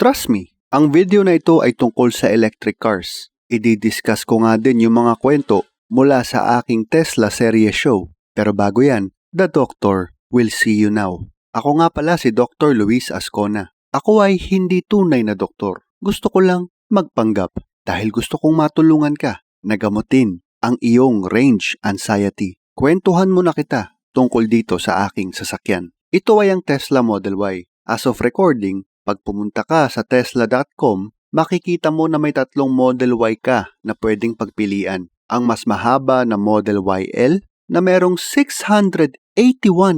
Trust me, ang video na ito ay tungkol sa electric cars. Ididiscuss ko nga din yung mga kwento mula sa aking Tesla Series Show. Pero bago yan, the doctor will see you now. Ako nga pala si Dr. Luis Ascona. Ako ay hindi tunay na doktor. Gusto ko lang magpanggap dahil gusto kong matulungan ka na gamutin ang iyong range anxiety. Kwentuhan mo na kita tungkol dito sa aking sasakyan. Ito ay ang Tesla Model Y. As of recording, pag pumunta ka sa tesla.com, makikita mo na may 3 Model Y ka na pwedeng pagpilian. Ang mas mahaba na Model YL na merong 681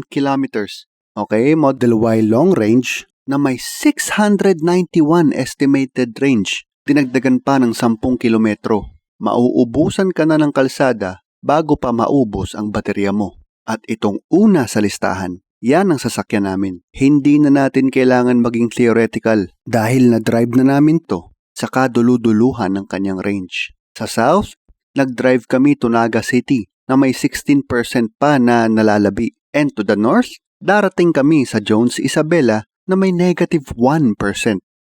kilometers. Okay, Model Y long range na may 691 estimated range. Dinagdagan pa ng 10 kilometro. Mauubusan ka na ng kalsada bago pa maubos ang baterya mo. At itong una sa listahan, yan ang sasakyan namin. Hindi na natin kailangan maging theoretical dahil na-drive na namin to sa kaduluduluhan ng kanyang range. Sa south, nag-drive kami to Naga City na may 16% pa na nalalabi. And to the north, darating kami sa Jones Isabela na may -1%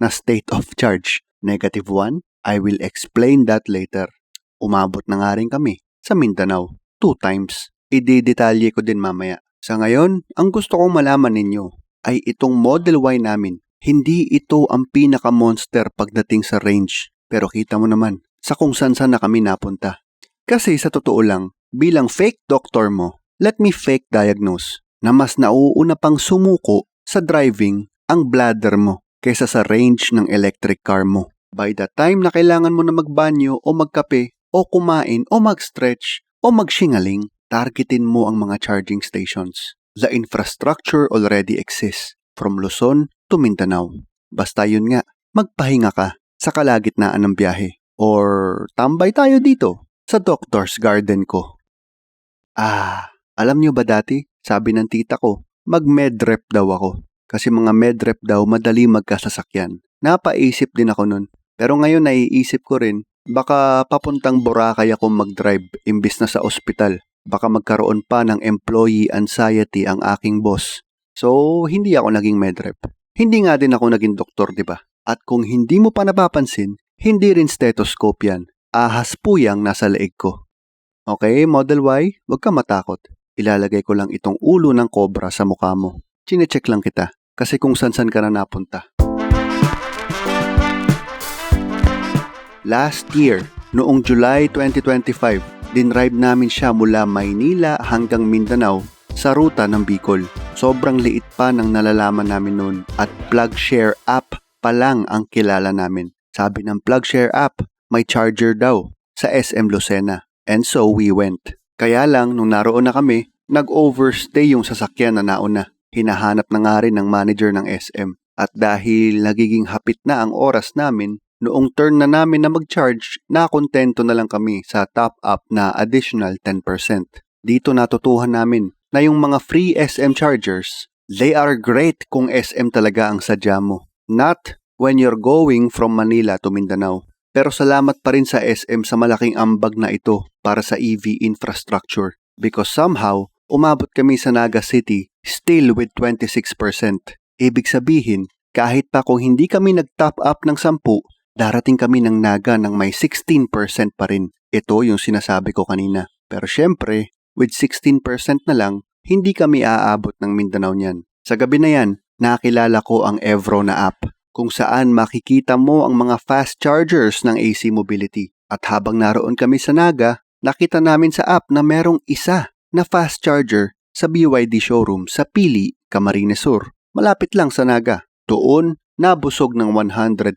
na state of charge. -1? I will explain that later. Umabot na nga rin kami sa Mindanao 2 times. Ididetalye ko din mamaya. Sa ngayon, ang gusto kong malaman ninyo ay itong Model Y namin. Hindi ito ang pinaka-monster pagdating sa range. Pero kita mo naman sa kung saan na kami napunta. Kasi sa totoo lang, bilang fake doctor mo, let me fake diagnose na mas nauuna pang sumuko sa driving ang bladder mo kaysa sa range ng electric car mo. By the time na kailangan mo na magbanyo o magkape o kumain o mag-stretch o magsingaling, targetin mo ang mga charging stations. The infrastructure already exists from Luzon to Mindanao. Basta yun nga, magpahinga ka sa kalagitnaan ng biyahe. Or tambay tayo dito sa Doctor's Garden ko. Alam niyo ba dati, sabi ng tita ko, mag-medrep daw ako. Kasi mga medrep daw madali magkasasakyan. Napaisip din ako nun. Pero ngayon naiisip ko rin, baka papuntang Boracay ako mag-drive imbis na sa ospital. Baka magkaroon pa ng employee anxiety ang aking boss. So, hindi ako naging medrep. Hindi nga din ako naging doktor, di ba? At kung hindi mo pa napapansin, hindi rin stethoscope yan. Ahas po yang nasa leeg ko. Okay, Model Y, huwag ka matakot. Ilalagay ko lang itong ulo ng cobra sa mukha mo. Chinecheck lang kita, kasi kung san-san ka na napunta. Last year, noong July 2025, dinrive namin siya mula Maynila hanggang Mindanao sa ruta ng Bicol. Sobrang liit pa ng nalalaman namin noon at PlugShare app pa lang ang kilala namin. Sabi ng PlugShare app, may charger daw sa SM Lucena. And so we went. Kaya lang, nung naroon na kami, nag-overstay yung sasakyan na nauna. Hinahanap na nga rin ng manager ng SM. At dahil nagiging hapit na ang oras namin, noong turn na namin na mag-charge, nakontento na lang kami sa top-up na additional 10%. Dito natutuhan namin na yung mga free SM chargers, they are great kung SM talaga ang sadya mo. Not when you're going from Manila to Mindanao. Pero salamat pa rin sa SM sa malaking ambag na ito para sa EV infrastructure. Because somehow, umabot kami sa Naga City still with 26%. Ibig sabihin, kahit pa kung hindi kami nag-top up ng 10, darating kami ng Naga ng may 16% pa rin. Ito yung sinasabi ko kanina. Pero syempre, with 16% na lang, hindi kami aabot ng Mindanao niyan. Sa gabi na yan, nakilala ko ang Evro na app, kung saan makikita mo ang mga fast chargers ng AC Mobility. At habang naroon kami sa Naga, nakita namin sa app na merong isa na fast charger sa BYD showroom sa Pili, Camarines Sur. Malapit lang sa Naga. Doon, nabusog ng 100%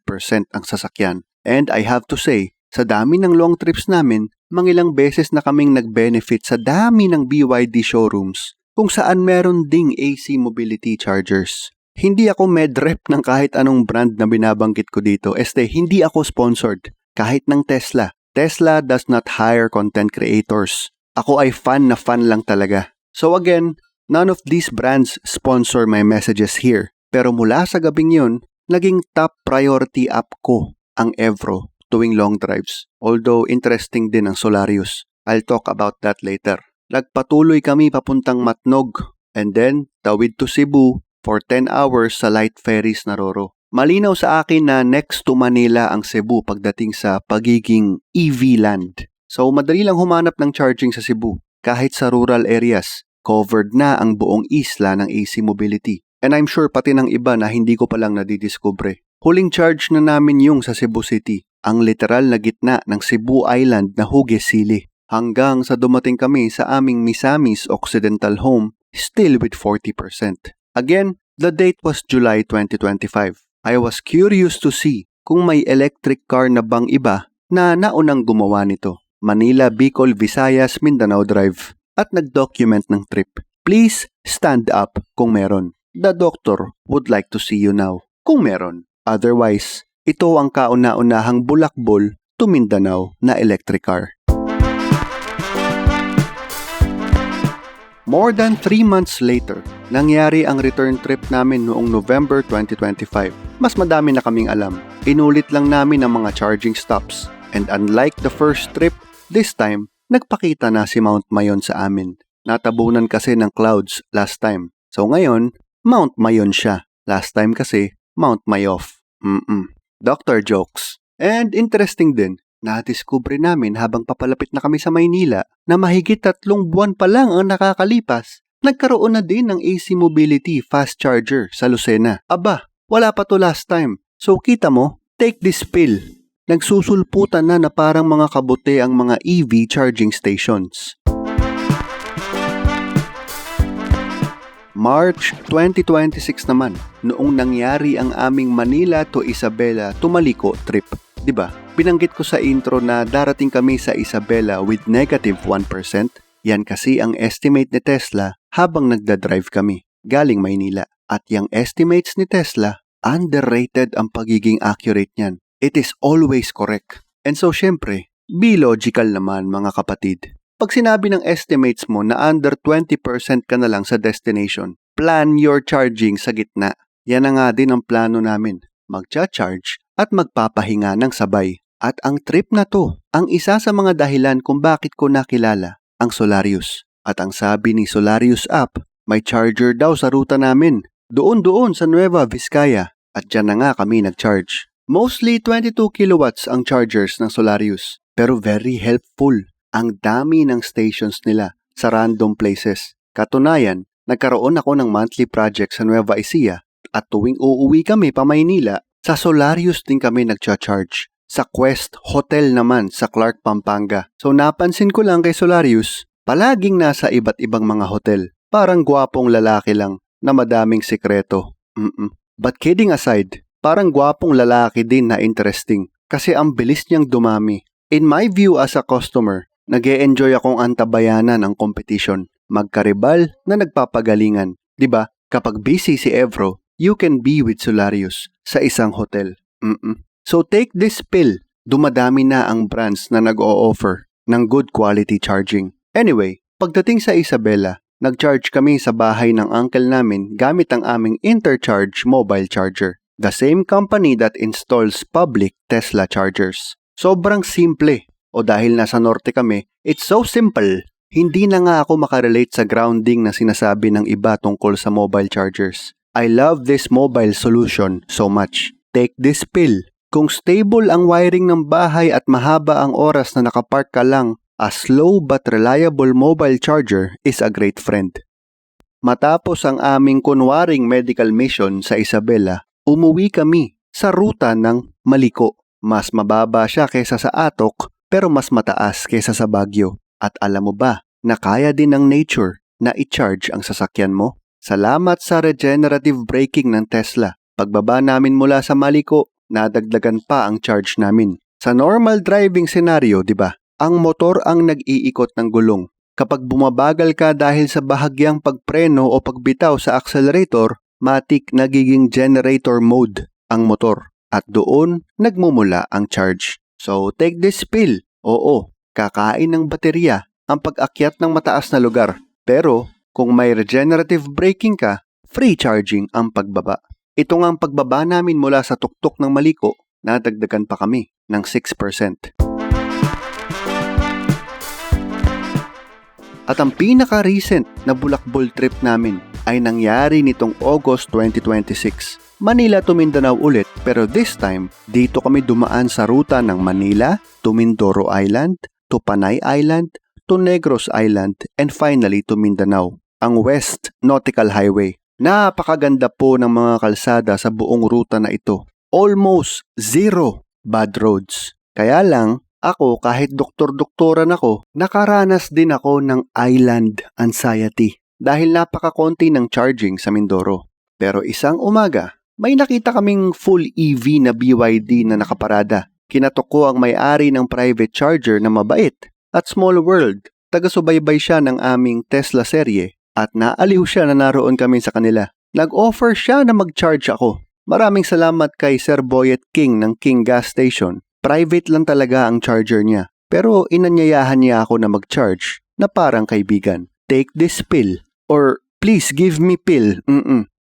ang sasakyan. And I have to say, sa dami ng long trips namin, mangilang beses na kaming nag-benefit sa dami ng BYD showrooms kung saan meron ding AC Mobility chargers. Hindi ako medrep ng kahit anong brand na binabanggit ko dito. Hindi ako sponsored. Kahit ng Tesla. Tesla does not hire content creators. Ako ay fan na fan lang talaga. So again, none of these brands sponsor my messages here. Pero mula sa gabing yun, naging top priority app ko ang Evro tuwing long drives. Although interesting din ang Solarius. I'll talk about that later. Nagpatuloy kami papuntang Matnog and then tawid to Cebu for 10 hours sa light ferries na Roro. Malinaw sa akin na next to Manila ang Cebu pagdating sa pagiging EV land. So madali lang humanap ng charging sa Cebu. Kahit sa rural areas, covered na ang buong isla ng AC mobility. And I'm sure pati ng iba na hindi ko palang nadidiskubre. Huling charge na namin yung sa Cebu City, ang literal na gitna ng Cebu Island na Huges Sili. Hanggang sa dumating kami sa aming Misamis Occidental home, still with 40%. Again, the date was July 2025. I was curious to see kung may electric car na bang iba na naunang gumawa nito. Manila, Bicol, Visayas, Mindanao Drive. At nag-document ng trip. Please stand up kung meron. The doctor would like to see you now kung meron. Otherwise, ito ang kauna-unahang bulakbol to Mindanao na electric car. More than 3 months later, nangyari ang return trip namin noong November 2025. Mas madami na kaming alam. Inulit lang namin ang mga charging stops. And unlike the first trip, this time, nagpakita na si Mount Mayon sa amin. Natabunan kasi ng clouds last time. So ngayon, Mount Mayon siya. Last time kasi, Mount Mayoff. Doctor jokes. And interesting din, nadiskubre namin habang papalapit na kami sa Maynila na mahigit 3 buwan pa lang ang nakakalipas. Nagkaroon na din ng AC Mobility fast charger sa Lucena. Aba, wala pa to last time. So kita mo, take this pill. Nagsusulputan na parang mga kabute ang mga EV charging stations. March 2026 naman, noong nangyari ang aming Manila to Isabela to Maliko trip. Diba? Binanggit ko sa intro na darating kami sa Isabela with negative 1%. Yan kasi ang estimate ni Tesla habang nagdadrive kami, galing Maynila. At yung estimates ni Tesla, underrated ang pagiging accurate niyan. It is always correct. And so syempre, be logical naman mga kapatid. Pag sinabi ng estimates mo na under 20% ka na lang sa destination, plan your charging sa gitna. Yan na nga din ang plano namin. Magcha-charge at magpapahinga ng sabay. At ang trip na to, ang isa sa mga dahilan kung bakit ko nakilala ang Solarius. At ang sabi ni Solarius app, may charger daw sa ruta namin. Doon sa Nueva Vizcaya. At dyan na nga kami nag-charge. Mostly 22 kilowatts ang chargers ng Solarius. Pero very helpful. Ang dami ng stations nila sa random places. Katunayan, nagkaroon ako ng monthly project sa Nueva Ecija at tuwing uuwi kami pa Maynila, sa Solarius din kami nagcha-charge. Sa Quest Hotel naman sa Clark, Pampanga. So napansin ko lang kay Solarius, palaging nasa iba't ibang mga hotel. Parang gwapong lalaki lang na madaming sikreto. But kidding aside, parang gwapong lalaki din na interesting kasi ang bilis niyang dumami. In my view as a customer, nag-e-enjoy akong antabayanan ang competition. Magkaribal na nagpapagalingan. Diba? Kapag busy si Evro, you can be with Solarius sa isang hotel. So take this pill. Dumadami na ang brands na nag-o-offer ng good quality charging. Anyway, pagdating sa Isabela, nag-charge kami sa bahay ng uncle namin gamit ang aming Intercharge mobile charger. The same company that installs public Tesla chargers. Sobrang simple. O dahil nasa norte kami, it's so simple. Hindi na nga ako makarelate sa grounding na sinasabi ng iba tungkol sa mobile chargers. I love this mobile solution so much. Take this pill. Kung stable ang wiring ng bahay at mahaba ang oras na nakapark ka lang, a slow but reliable mobile charger is a great friend. Matapos ang aming kunwaring medical mission sa Isabela, umuwi kami sa ruta ng Maliko. Mas mababa siya kaysa sa Atok, pero mas mataas kaysa sa Baguio. At alam mo ba na kaya din ng nature na i-charge ang sasakyan mo? Salamat sa regenerative braking ng Tesla. Pagbaba namin mula sa Maliko, nadagdagan pa ang charge namin. Sa normal driving scenario, di ba? Ang motor ang nag-iikot ng gulong. Kapag bumabagal ka dahil sa bahagyang pagpreno o pagbitaw sa accelerator, matik nagiging generator mode ang motor. At doon, nagmumula ang charge. So, take this pill. Oo, kakain ng baterya ang pag-akyat ng mataas na lugar. Pero, kung may regenerative braking ka, free charging ang pagbaba. Ito nga ang pagbaba namin mula sa tuktok ng Maliko, nadagdagan pa kami ng 6%. At ang pinaka-recent na bulakbol trip namin ay nangyari nitong August 2026. Manila to Mindanao ulit, pero this time, dito kami dumaan sa ruta ng Manila to Mindoro Island, to Panay Island, to Negros Island, and finally to Mindanao, ang West Nautical Highway. Napakaganda po ng mga kalsada sa buong ruta na ito. Almost zero bad roads. Kaya lang, ako kahit doktor-doktoran ako, nakaranas din ako ng island anxiety dahil napakakonti ng charging sa Mindoro. Pero isang umaga, may nakita kaming full EV na BYD na nakaparada. Kinatok ko ang may-ari ng private charger na mabait. At small world, taga-subaybay siya ng aming Tesla serye at naaliw siya na naroon kami sa kanila. Nag-offer siya na mag-charge ako. Maraming salamat kay Sir Boyet King ng King Gas Station. Private lang talaga ang charger niya. Pero inanyayahan niya ako na mag-charge na parang kaibigan. Take this pill. Or please give me pill.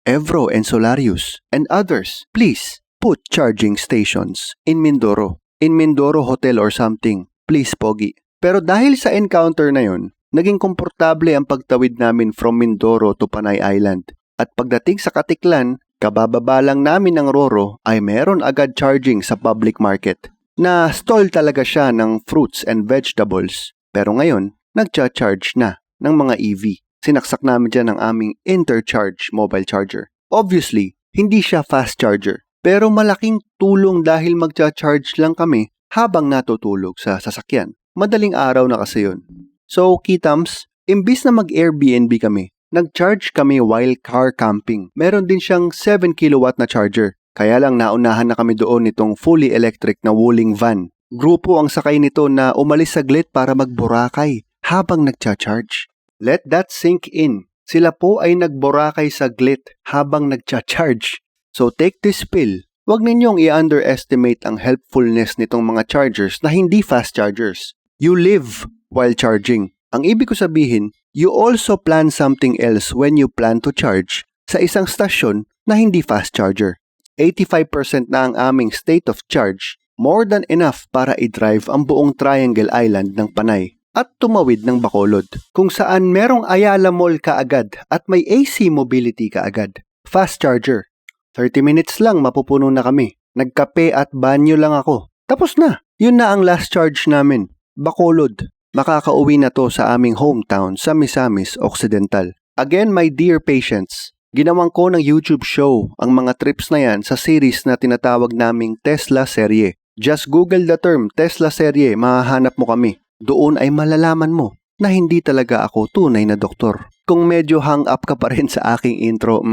Evro and Solarius and others. Please put charging stations in Mindoro. In Mindoro Hotel or something. Please, Pogi. Pero dahil sa encounter na yun, naging komportable ang pagtawid namin from Mindoro to Panay Island. At pagdating sa Katiklan, kabababa lang namin ng Roro ay meron agad charging sa public market. Na stall talaga siya ng fruits and vegetables. Pero ngayon, nagcha-charge na ng mga EV. Sinaksak namin dyan ang aming Intercharge mobile charger. Obviously, hindi siya fast charger. Pero malaking tulong dahil magcha-charge lang kami habang natutulog sa sasakyan. Madaling araw na kasi yun. So, Kitams, imbis na mag-Airbnb kami, nag-charge kami while car camping. Meron din siyang 7 kilowatt na charger. Kaya lang naunahan na kami doon nitong fully electric na Wuling van. Grupo ang sakay nito na umalis saglit para mag-Boracay habang nagcha-charge. Let that sink in. Sila po ay nag-Boracay saglit habang nagcha-charge. So take this pill. Huwag ninyong i-underestimate ang helpfulness nitong mga chargers na hindi fast chargers. You live while charging. Ang ibig ko sabihin, you also plan something else when you plan to charge sa isang stasyon na hindi fast charger. 85% na ang aming state of charge, more than enough para i-drive ang buong Triangle Island ng Panay at tumawid ng Bacolod, kung saan merong Ayala Mall kaagad at may AC mobility kaagad. Fast charger. 30 minutes lang mapupuno na kami. Nagkape at banyo lang ako. Tapos na. Yun na ang last charge namin. Bacolod. Makakauwi na to sa aming hometown sa Misamis Occidental. Again, my dear patients, ginawan ko ng YouTube show ang mga trips na yan sa series na tinatawag naming Tesla serye. Just Google the term Tesla serye, mahahanap mo kami. Doon ay malalaman mo na hindi talaga ako tunay na doktor. Kung medyo hang up ka pa rin sa aking intro,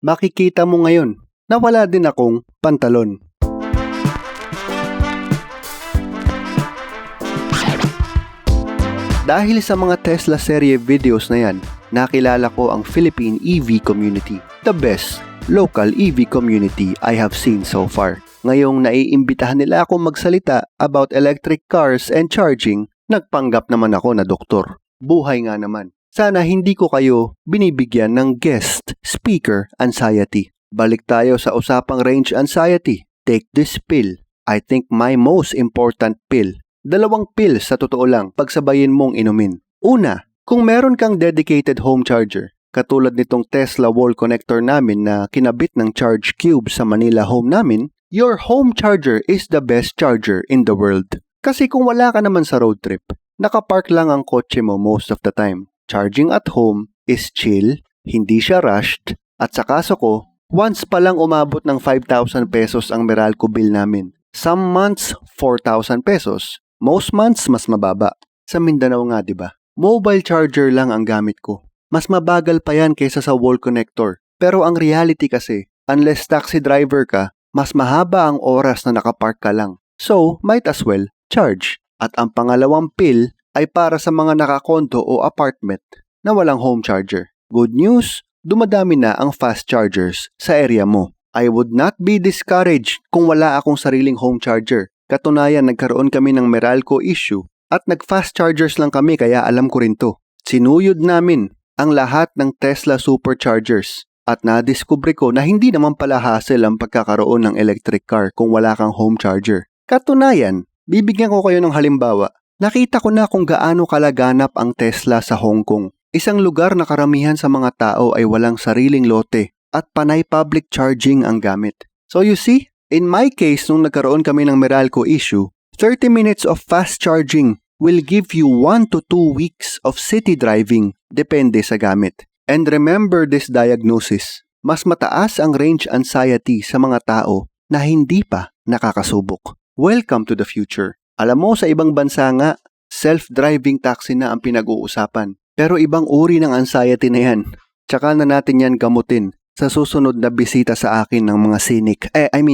makikita mo ngayon na wala din akong pantalon. Dahil sa mga Tesla serye videos na yan, nakilala ko ang Philippine EV community, the best local EV community I have seen so far. Ngayong naiimbitahan nila ako magsalita about electric cars and charging, nagpanggap naman ako na doktor. Buhay nga naman. Sana hindi ko kayo binibigyan ng guest speaker anxiety. Balik tayo sa usapang range anxiety. Take this pill. I think my most important pill. 2 pills sa totoo lang pagsabayin mong inumin. Una, kung meron kang dedicated home charger, katulad nitong Tesla wall connector namin na kinabit ng charge cube sa Manila home namin, your home charger is the best charger in the world. Kasi kung wala ka naman sa road trip, nakapark lang ang kotse mo most of the time. Charging at home is chill, hindi siya rushed, at sa kaso ko, once pa lang umabot ng 5,000 pesos ang Meralco bill namin. Some months, 4,000 pesos. Most months, mas mababa. Sa Mindanao nga, diba? Mobile charger lang ang gamit ko. Mas mabagal pa yan kaysa sa wall connector. Pero ang reality kasi, unless taxi driver ka, mas mahaba ang oras na nakapark ka lang. So, might as well charge. At ang pangalawang pill ay para sa mga nakakondo o apartment na walang home charger. Good news, dumadami na ang fast chargers sa area mo. I would not be discouraged kung wala akong sariling home charger. Katunayan, nagkaroon kami ng Meralco issue at nag-fast chargers lang kami kaya alam ko rin to. Sinuyod namin ang lahat ng Tesla superchargers at nadiskubre ko na hindi naman pala hassle ang pagkakaroon ng electric car kung wala kang home charger. Katunayan, bibigyan ko kayo ng halimbawa. Nakita ko na kung gaano kalaganap ang Tesla sa Hong Kong. Isang lugar na karamihan sa mga tao ay walang sariling lote at panay public charging ang gamit. So you see, in my case nung nagkaroon kami ng Meralco issue, 30 minutes of fast charging will give you 1 to 2 weeks of city driving, depende sa gamit. And remember this diagnosis, mas mataas ang range anxiety sa mga tao na hindi pa nakakasubok. Welcome to the future. Alam mo, sa ibang bansa nga, self-driving taxi na ang pinag-uusapan. Pero ibang uri ng anxiety na yan. Tsaka na natin yan gamutin sa susunod na bisita sa akin ng mga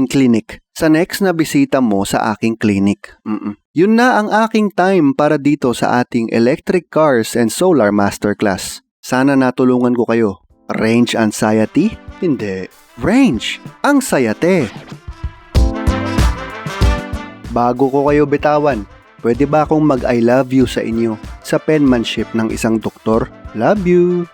clinic. Sa next na bisita mo sa aking clinic. Yun na ang aking time para dito sa ating electric cars and solar masterclass. Sana natulungan ko kayo. Range anxiety? Hindi. Range anxiety. Bago ko kayo bitawan, pwede ba akong mag-I love you sa inyo sa penmanship ng isang doktor? Love you!